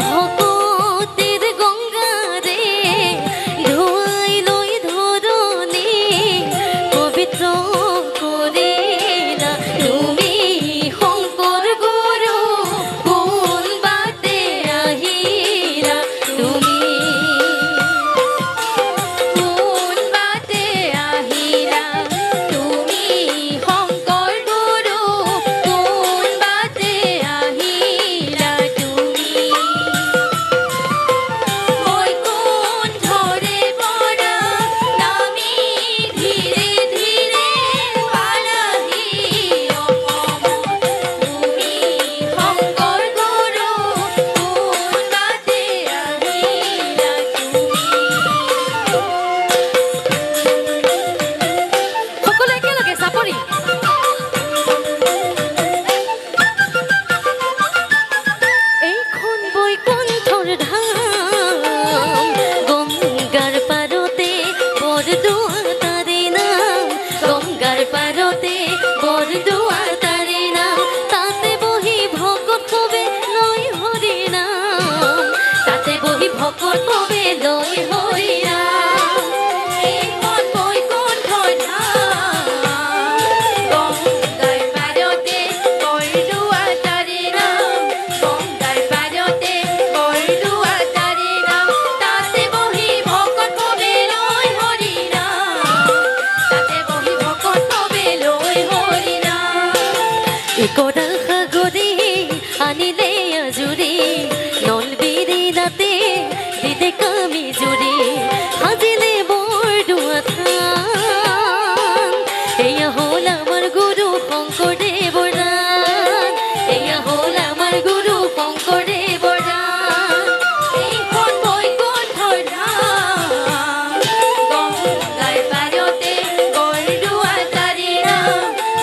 ভকতেৰ গঙ্গাৰে ধোয়াই লই ধৰণী পবিত্ৰ কৰে না তুমি শংকৰ গুৰু কোন বাটে আহিলা তুমি কোন বাটে আহিলা তুমি শংকৰ গুৰু কোন বাটে আহিলা তুমি বৈকুণ্ঠৰে পৰা নামি ধীৰে ধীৰে পালাহি অসমত তুমি শংকৰ গুৰু কোন বাটে আহিলা তুমি সকলো একেলগে চাপৰি এইখন বৈকুণ্ঠৰ ধাম গংগাৰ পাৰতে বৰদোৱা তাৰে নাম গংগাৰ পাৰতে বৰদোৱা তাৰে নাম তাতে বহি ভকত কবে লয় হৰি নাম তাতে বহি ভকত কবে লয় হৰি নাম এইখন বৈকুণ্ঠৰ ধাম গংগাৰ পাৰতে বৰদোৱা তাৰে নাম গংগাৰ পাৰতে বৰদোৱা তাৰে নাম তাতে বহি ভকত কবে লয় হৰি নাম তাতে বহি ভকত কবে লয় হৰি নাম একোডাল সাগৰে আনিলে আজুৰি নলবিৰি দাঁতে দিদে কামি জুৰি সাজিলে বৰদোৱা থান এয়া হ'ল আমাৰ গুৰু শংকৰদেৱৰ দান এয়া হ'ল আমাৰ গুৰু শংকৰদেৱৰ দান এইখন বৈকুণ্ঠৰ ধাম গংগাৰ পাৰতে বৰদোৱা তাৰে নাম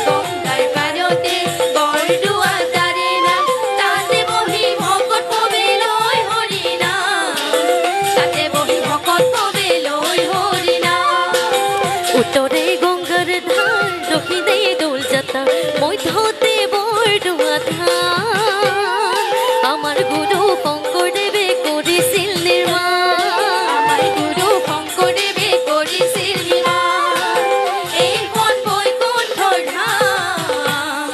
গংগাৰ পাৰতে বৰদোৱা তাৰে নাম তাতে বহি ভকত কবে লয় হৰি নাম তাতে বহি ভকত কবে লয় হৰি নাম উত্তৰে গংগাৰ ধাৰ দক্ষিণে দৌল যাত্ৰা মধ্যতে বৰদোৱা থান আমাৰ গুৰু শংকৰদেৱে কৰিছিল নিৰ্মাণ আমাৰ গুৰু শংকৰদেৱে কৰিছিল নিৰ্মাণ এইখন বৈকুণ্ঠৰ ধাম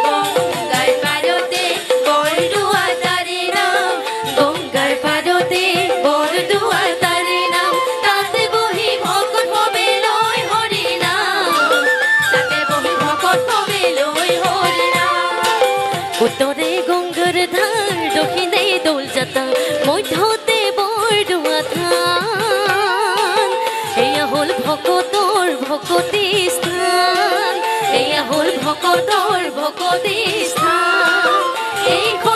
গংগাৰ পাৰতে বৰদোৱা তাৰে নাম গংগাৰ পাৰতে বৰদোৱা তাৰে নাম তাতে বহি ভকত কবে লয় হৰি নাম তাতে বহি ভকত কবে লয় হৰি নাম উত্তৰে গংগাৰ ধাৰ দক্ষিণে দৌল যাত্ৰা মধ্যতে বৰদোৱা থান এয়া হ'ল ভকতৰ ভকতি স্থান এয়া হ'ল ভকতৰ ভকতি স্থান এইখন